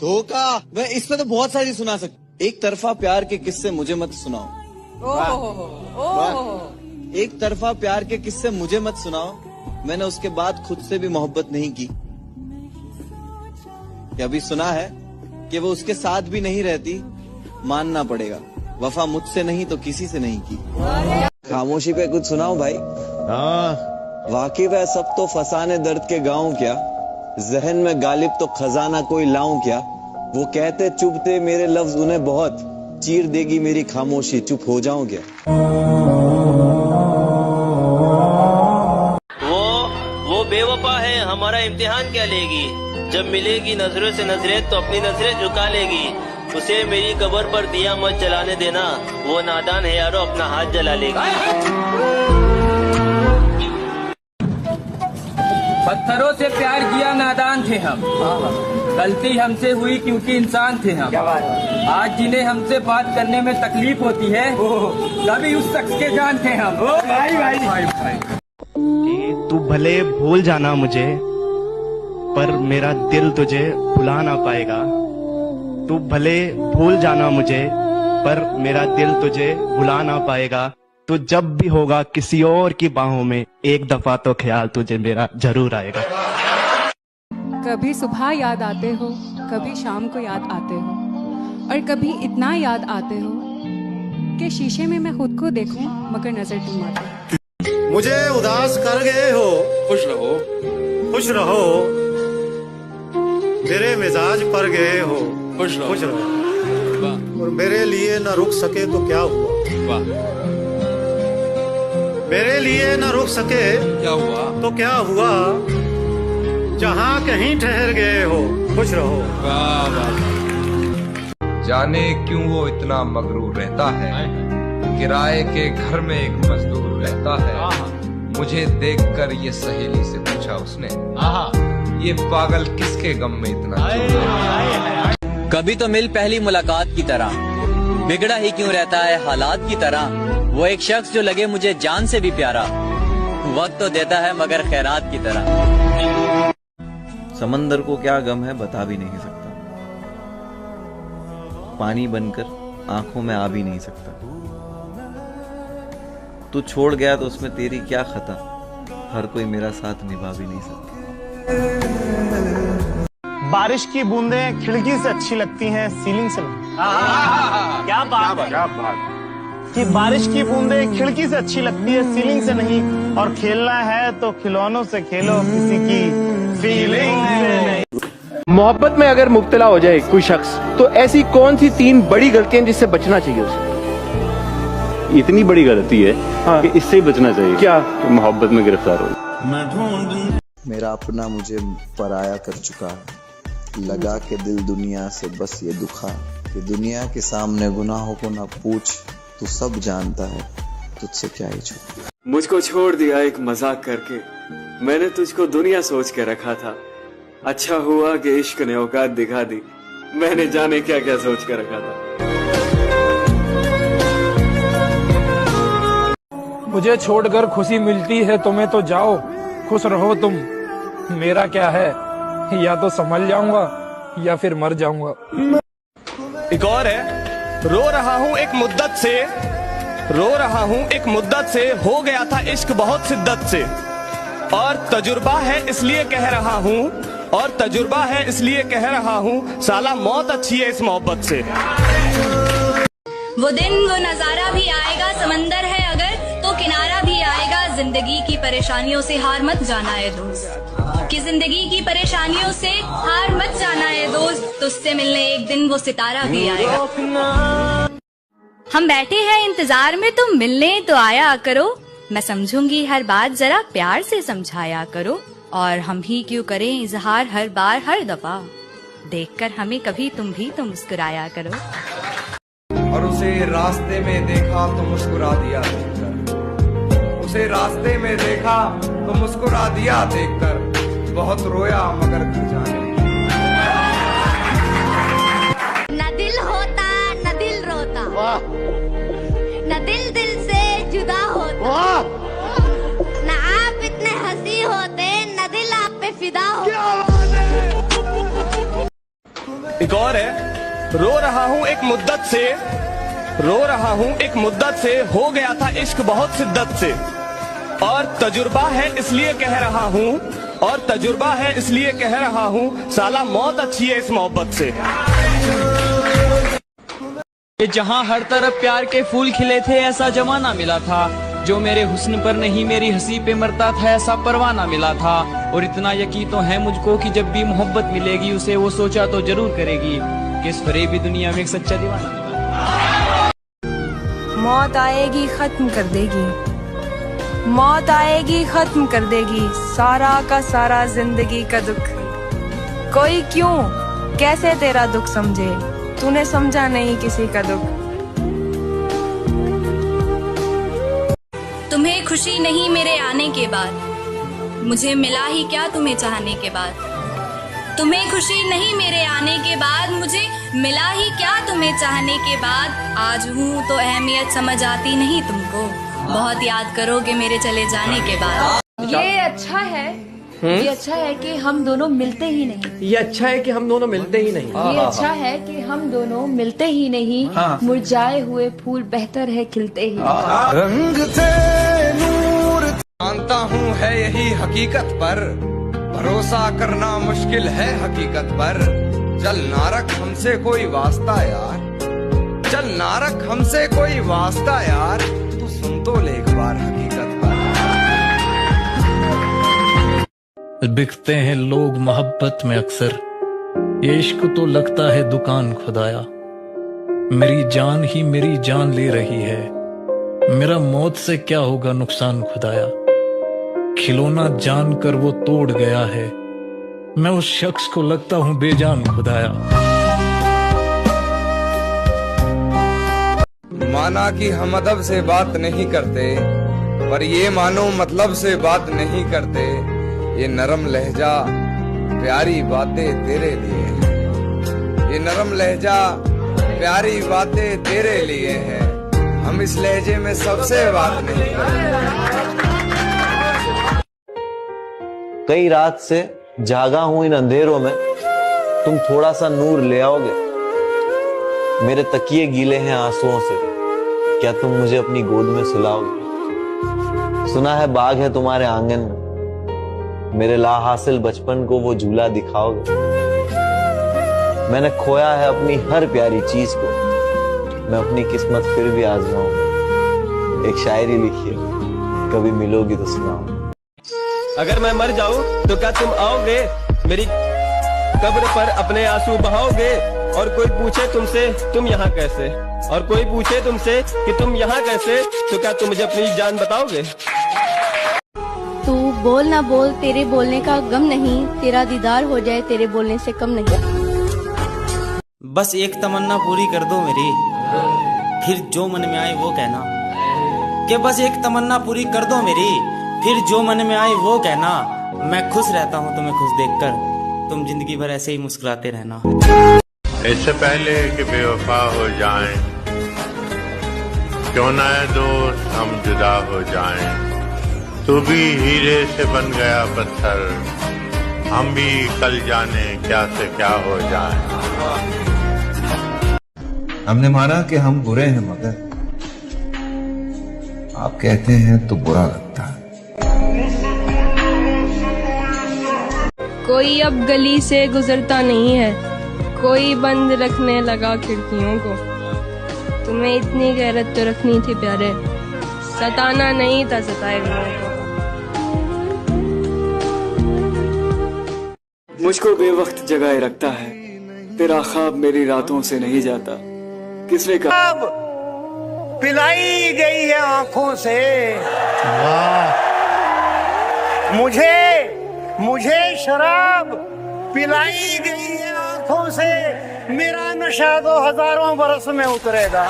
धोखा। मैं इसमें तो बहुत सारी सुना सकता। एक तरफा प्यार के किस्से मुझे मत सुनाओ। एक तरफा प्यार के किस्से मुझे मत सुनाओ। मैंने उसके बाद खुद से भी मोहब्बत नहीं की। अभी सुना है कि वो उसके साथ भी नहीं रहती। मानना पड़ेगा, वफा मुझसे नहीं तो किसी से नहीं की। खामोशी पे कुछ सुनाओ भाई। वाकिफ है सब तो फसाने दर्द के गाँव क्या। जहन में गालिब तो खजाना कोई लाऊं क्या। वो कहते चुभते मेरे लफ्ज उन्हें बहुत। चीर देगी मेरी खामोशी, चुप हो जाऊं क्या। वो बेवफा है, हमारा इम्तिहान क्या लेगी। जब मिलेगी नजरों से नजरें तो अपनी नजरें झुका लेगी। उसे मेरी कब्र पर दिया मत जलाने देना। वो नादान है यारो, अपना हाथ जला लेगी। पत्थरों से प्यार किया नादान थे हम। गलती हमसे हुई क्योंकि इंसान थे हम। आज जिन्हें हमसे बात करने में तकलीफ होती है कभी उस शख्स के जान थे हम। भाई। तू भले भूल जाना मुझे, पर मेरा दिल तुझे भुला ना पाएगा। तू भले भूल जाना मुझे, पर मेरा दिल तुझे भुला ना पाएगा। तो जब भी होगा किसी और की बाहों में, एक दफा तो ख्याल तुझे मेरा जरूर आएगा। कभी सुबह याद आते हो, कभी शाम को याद आते हो, और कभी इतना याद आते हो कि शीशे में मैं खुद को देखूं मगर नजर तुम आते। मुझे उदास कर गए हो, खुश रहो, खुश रहो। मेरे मिजाज पर गए हो, खुश रहो, खुश रहो। और मेरे लिए न रुक सके तो क्या हुआ। मेरे लिए न रुक सके क्या हुआ तो क्या हुआ। जहाँ कहीं ठहर गए हो, खुश रहो। जाने क्यों वो इतना मगरूर रहता है। किराए के घर में एक मजदूर रहता है। मुझे देखकर ये सहेली से पूछा उसने, ये पागल किसके गम में इतना चूर। कभी तो मिल पहली मुलाकात की तरह, बिगड़ा ही क्यों रहता है हालात की तरह। वो एक शख्स जो लगे मुझे जान से भी प्यारा, वक्त तो देता है मगर खैरात की तरह। समंदर को क्या गम है बता भी नहीं सकता। पानी बनकर आंखों में आ भी नहीं सकता। तू छोड़ गया तो उसमें तेरी क्या खता। हर कोई मेरा साथ निभा भी नहीं सकता। बारिश की बूंदें खिड़की से अच्छी लगती हैं, सीलिंग से नहीं। क्या बात कि बारिश की बूंदें खिड़की से अच्छी लगती है, सीलिंग से नहीं। और खेलना है तो खिलौनों से खेलो, किसी की फीलिंग से नहीं। मोहब्बत में अगर मुब्तला हो जाए कोई शख्स, तो ऐसी कौन सी 3 बड़ी गलतियां जिससे बचना चाहिए उसे। इतनी बड़ी गलती है कि इससे ही बचना चाहिए। क्या मोहब्बत में गिरफ्तार हो। मेरा अपना मुझे पराया कर चुका है। लगा के दिल दुनिया से बस ये दुखा कि दुनिया के सामने गुनाहों को ना पूछ। तू सब जानता है, तुझसे क्या ही छुपा। मुझको छोड़ दिया एक मजाक करके, मैंने तुझको दुनिया सोच के रखा था। अच्छा हुआ कि इश्क ने औकात दिखा दी, मैंने जाने क्या क्या सोच के रखा था। मुझे छोड़कर खुशी मिलती है तुम्हें तो जाओ, खुश रहो तुम। मेरा क्या है, या तो संभल जाऊंगा या फिर मर जाऊंगा। एक और है, रो रहा हूँ एक मुद्दत से, रो रहा हूँ एक मुद्दत से। हो गया था इश्क बहुत शिद्दत से, और तजुर्बा है इसलिए कह रहा हूँ, और तजुर्बा है इसलिए कह रहा हूँ। साला मौत अच्छी है इस मोहब्बत से। वो दिन वो नजारा भी आएगा, समंदर है अगर तो किनारा भी आएगा। जिंदगी की परेशानियों से हार मत जाना है दोस्त, कि जिंदगी की परेशानियों से हार मत जाना है दोस्त। तुझसे मिलने एक दिन वो सितारा भी आएगा। हम बैठे हैं इंतजार में, तुम मिलने तो आया करो। मैं समझूंगी हर बात, जरा प्यार से समझाया करो। और हम ही क्यों करें इजहार हर बार हर दफा, देखकर हमें कभी तुम भी तो मुस्कुराया करो। और उसे रास्ते में देखा तो मुस्कुरा दिया देखकर। उसे रास्ते में देखा तो मुस्कुरा दिया देखकर। बहुत रोया मगर घर जाने। न दिल होता न दिल रोता, न दिल दिल से जुदा होता। न आप इतने हंसी होते, न दिल आप पे फिदा होता। एक और है, रो रहा हूँ एक मुद्दत से, रो रहा हूँ एक मुद्दत से, हो गया था इश्क बहुत शिद्दत से, और तजुर्बा है इसलिए कह रहा हूँ, और तजुर्बा है इसलिए कह रहा हूँ, साला मौत अच्छी है इस मोहब्बत से। कि जहाँ हर तरफ प्यार के फूल खिले थे ऐसा जमाना मिला था, जो मेरे हुस्न पर नहीं मेरी हंसी पे मरता था ऐसा परवाना मिला था। और इतना यकीन तो है मुझको कि जब भी मोहब्बत मिलेगी उसे वो सोचा तो जरूर करेगी कि इस फरेबी दुनिया में एक सच्चा दीवाना मिला। मौत आएगी खत्म कर देगी, मौत आएगी खत्म कर देगी सारा का सारा जिंदगी का दुख। कोई क्यों कैसे तेरा दुख समझे, तूने समझा नहीं किसी का दुख। तुम्हें खुशी नहीं मेरे आने के बाद, मुझे मिला ही क्या तुम्हें चाहने के बाद। तुम्हें खुशी नहीं मेरे आने के बाद, मुझे मिला ही क्या तुम्हें चाहने के बाद। आज हूँ तो अहमियत समझ आती नहीं तुमको, बहुत याद करोगे मेरे चले जाने के बाद। ये अच्छा है, ये अच्छा है कि हम दोनों मिलते ही नहीं। ये अच्छा है कि हम दोनों मिलते ही नहीं। ये अच्छा है कि हम दोनों मिलते ही नहीं। मुरझाए हुए फूल बेहतर है खिलते ही। रंग थे नूर जानता हूँ है यही हकीकत पर, भरोसा करना मुश्किल है हकीकत पर। चल ना रख हमसे कोई वास्ता यार, चल ना रख हमसे कोई वास्ता यार, तू सुन तो ले एक बार हकीकत पर। बिकते हैं लोग मोहब्बत में अक्सर, ये इश्क तो लगता है दुकान खुदाया। मेरी जान ही मेरी जान ले रही है, मेरा मौत से क्या होगा नुकसान खुदाया। खिलौना जान कर वो तोड़ गया है, मैं उस शख्स को लगता हूँ बेजान खुदाया। माना कि हम अदब से बात नहीं करते, पर ये मानो मतलब से बात नहीं करते। ये नरम लहजा प्यारी बातें तेरे लिए है, ये नरम लहजा प्यारी बातें तेरे लिए है। हम इस लहजे में सबसे बात नहीं करते। कई रात से जागा हूं इन अंधेरों में, तुम थोड़ा सा नूर ले आओगे। मेरे तकिए गीले हैं आंसुओं से, क्या तुम मुझे अपनी गोद में सुलाओगे। सुना है बाग है तुम्हारे आंगन में, मेरे लाहासिल बचपन को वो झूला दिखाओगे। मैंने खोया है अपनी हर प्यारी चीज को, मैं अपनी किस्मत फिर भी आजमाऊंगा। एक शायरी लिखी है, कभी मिलोगी तो सुनाऊंगा। अगर मैं मर जाऊं तो क्या तुम आओगे, मेरी कब्र पर अपने आंसू बहाओगे। और कोई पूछे तुमसे तुम यहाँ कैसे, और कोई पूछे तुमसे कि तुम यहाँ कैसे, तो क्या तुम मुझे अपनी जान बताओगे। तू बोल ना बोल, तेरे बोलने का गम नहीं, तेरा दीदार हो जाए तेरे बोलने से कम नहीं। बस एक तमन्ना पूरी कर दो मेरी, फिर जो मन में आए वो कहना। कि बस एक तमन्ना पूरी कर दो मेरी, फिर जो मन में आए वो कहना। मैं खुश रहता हूँ तुम्हें खुश देखकर, तुम जिंदगी भर ऐसे ही मुस्कुराते रहना। इससे पहले कि बेवफा हो जाएं, क्यों ना दोस्त हम जुदा हो जाएं। तू भी हीरे से बन गया पत्थर, हम भी कल जाने क्या से क्या हो जाएं। हमने माना कि हम बुरे हैं, मगर आप कहते हैं तो बुरा लगता है। कोई अब गली से गुजरता नहीं है, कोई बंद रखने लगा खिड़कियों को। तुम्हें इतनी गैरत तो रखनी थी प्यारे, सताना नहीं था सताए हुओं को। मुझको बेवक्त जगाए रखता है, तेरा ख्वाब मेरी रातों से नहीं जाता। किसने कहा पिलाई गई है आंखों से। वाह, मुझे शराब पिलाई गई है आंखों से। मेरा नशा 2000 बरस में उतरेगा।